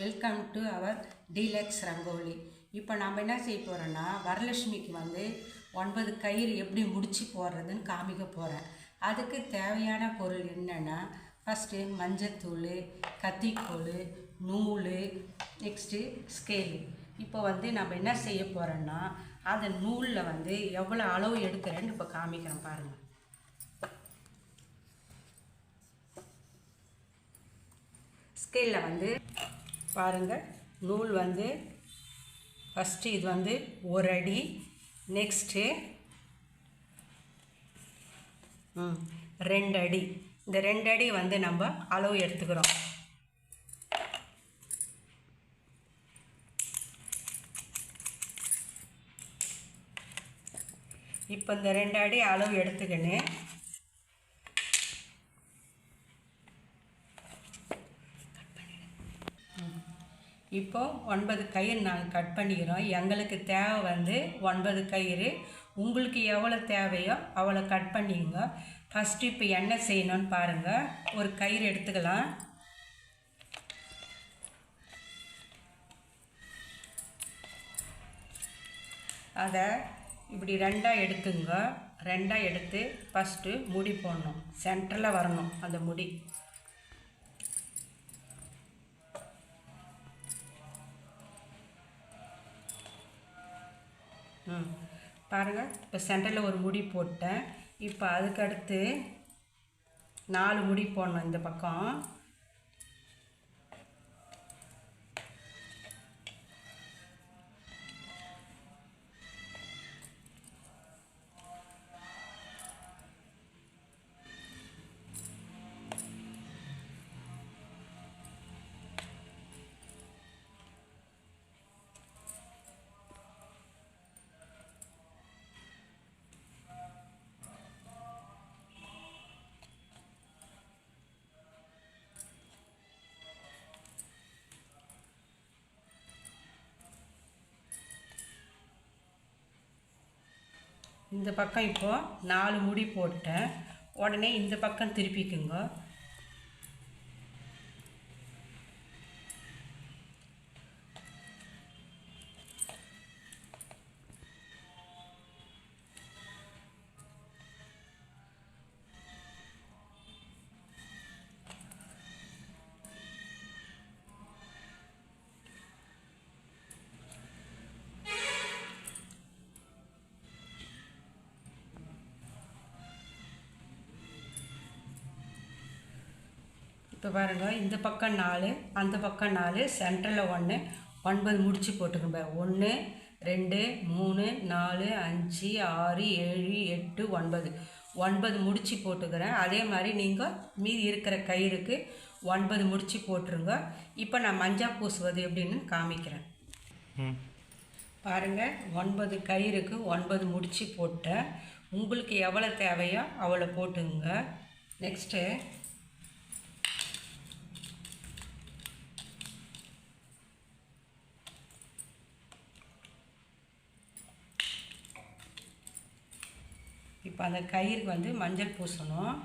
Welcome to our deluxe rangoli. இப்போ நாம் என்ன செய்ய போகிறோன்னா, வரலட்சுமிக்கு 9 கயிறு எப்படி முடிச்சு போடுறதுன்னு காமிக்க போகிறேன். அதுக்கு தேவையான பொருள் என்னென்னா, ஃபஸ்ட்டு மஞ்சத்தூள், கத்திக்கோல், நூல், நெக்ஸ்ட்டு ஸ்கேலு. இப்போ நம்ம என்ன செய்ய போகிறோன்னா, அந்த நூலில் எவ்வளோ அளவு எடுக்கிறேன்னு இப்போ காமிக்கிறேன் பாருங்கள். ஸ்கேலில் பாருங்கள், நூல் ஃபஸ்ட்டு இது 1 அடி, நெக்ஸ்ட்டு 2 அடி. இந்த 2 அடி நம்ம அளவு எடுத்துக்கிறோம். இப்போ இந்த 2 அடி அளவு எடுத்துக்கின்னு இப்போ 9 கயிறு நாங்கள் கட் பண்ணிக்கிறோம். எங்களுக்கு தேவை 9 கயிறு. உங்களுக்கு எவ்வளோ தேவையோ அவ்வளோ கட் பண்ணிங்க. ஃபஸ்ட்டு இப்போ என்ன செய்யணும்னு பாருங்கள். ஒரு கயிறு எடுத்துக்கலாம். அதை இப்படி 2ஆக எடுத்துங்க. 2ஆக எடுத்து ஃபஸ்ட்டு முடி போடணும். சென்டரில் வரணும் அந்த முடி. பாருங்கள், இப்போ சென்டரில் ஒரு முடி போட்டேன். இப்போ அதுக்கடுத்து 4 முடி போடணும் இந்த பக்கம். இந்த பக்கம் இப்போது 4 முடி போட்டேன். உடனே இந்த பக்கம் திருப்பிக்குங்க. இப்போ பாருங்கள், இந்த பக்கம் 4, அந்த பக்கம் 4, சென்டரில் 1, 9 முடிச்சு போட்டுக்கோங்க. 1 2 3 4 5 6 7 8 9 9 முடிச்சு போட்டுக்கிறேன். அதே மாதிரி நீங்கள் மீதி இருக்கிற கயிறுக்கு 9 முடிச்சு போட்டுருங்க. இப்போ நான் மஞ்சள் பூசுவது எப்படின்னு காமிக்கிறேன். பாருங்கள், 9 கயிறுக்கு 9 முடிச்சு போட்டேன். உங்களுக்கு எவ்வளோ தேவையோ அவ்வளோ போட்டுங்க. நெக்ஸ்ட்டு இப்போ அந்த கயிறுக்கு மஞ்சள் பூசணும்.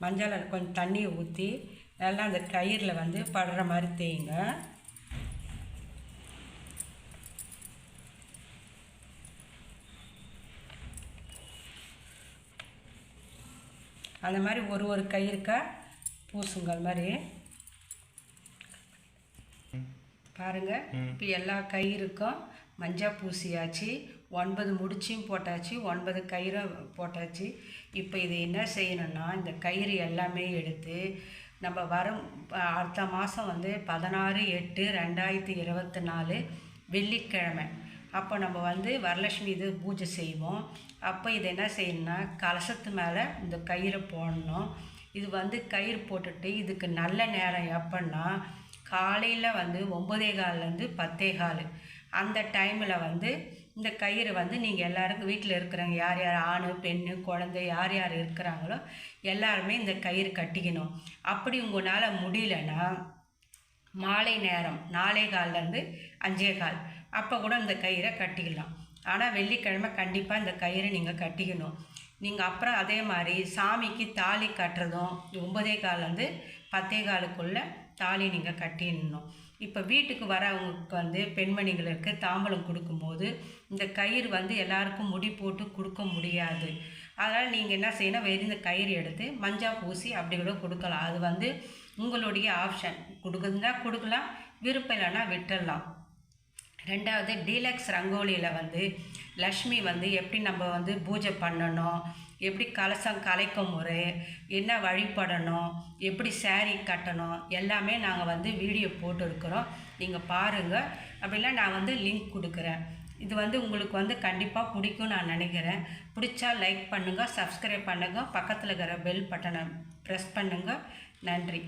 மஞ்சளை கொஞ்சம் தண்ணியை ஊற்றி நல்லா அந்த கயிறில் படுற மாதிரி தேய்ங்க. அந்த மாதிரி ஒரு கயிறுக்கா பூசுங்க. அது மாதிரி பாருங்கள், இப்போ எல்லா கயிறுக்கும் மஞ்சள் பூசியாச்சு. 9 முடிச்சும் போட்டாச்சு, 9 கயிறும் போட்டாச்சு. இப்போ இது என்ன செய்யணும்னா, இந்த கயிறு எல்லாமே எடுத்து நம்ம அடுத்த மாதம் 16/8/2024 வெள்ளிக்கிழமை அப்போ நம்ம வரலட்சுமி இது பூஜை செய்வோம். அப்போ இது என்ன செய்யணும்னா, கலசத்து மேலே இந்த கயிறை போடணும். இது கயிறு போட்டுட்டு இதுக்கு நல்ல நேரம் எப்போன்னா, காலையில் 9:15 10:15 அந்த டைமில் இந்த கயிறு நீங்கள் எல்லாருக்கும் வீட்டில் இருக்கிறவங்க யார் யார் ஆண் பெண் குழந்தை யார் யார் இருக்கிறாங்களோ எல்லாருமே இந்த கயிறு கட்டிக்கணும். அப்படி உங்களால் முடியலன்னா மாலை நேரம் 4:15 5:15 அப்போ கூட இந்த கயிறை கட்டிக்கலாம். ஆனால் வெள்ளிக்கிழமை கண்டிப்பாக இந்த கயிறை நீங்கள் கட்டிக்கணும். நீங்கள் அப்புறம் அதே மாதிரி சாமிக்கு தாலி கட்டுறதும் 9:15 10:15 தாலி நீங்கள் கட்டிடணும். இப்போ வீட்டுக்கு வரவங்களுக்கு வந்து பெண்மணிகளுக்கு தாம்பலம் கொடுக்கும்போது இந்த கயிறு வந்து எல்லாருக்கும் முடி போட்டு கொடுக்க முடியாது. அதனால் நீங்கள் என்ன செய்யணும், வெறும் இந்த கயிறு எடுத்து மஞ்சள் பூசி அப்படி கூட கொடுக்கலாம். அது வந்து உங்களுடைய ஆப்ஷன். கொடுக்குதுன்னா கொடுக்கலாம், விருப்பம் இல்லைன்னா விட்டுடலாம். ரெண்டாவது, டீலக்ஸ் ரங்கோலியில் வந்து லக்ஷ்மி வந்து எப்படி நம்ம வந்து பூஜை பண்ணணும், எப்படி கலசம் கலைக்கும் முறை, என்ன வழிபடணும், எப்படி saree கட்டணும், எல்லாமே நாங்கள் வந்து வீடியோ போட்டுருக்குறோம். நீங்கள் பாருங்கள். அப்படின்னா நான் வந்து லிங்க் கொடுக்குறேன். இது வந்து உங்களுக்கு வந்து கண்டிப்பாக பிடிக்கும் நான் நினைக்கிறேன். பிடிச்சா லைக் பண்ணுங்கள், சப்ஸ்கிரைப் பண்ணுங்கள், பக்கத்தில் இருக்கிற பெல் பட்டனை ப்ரெஸ் பண்ணுங்கள். நன்றி.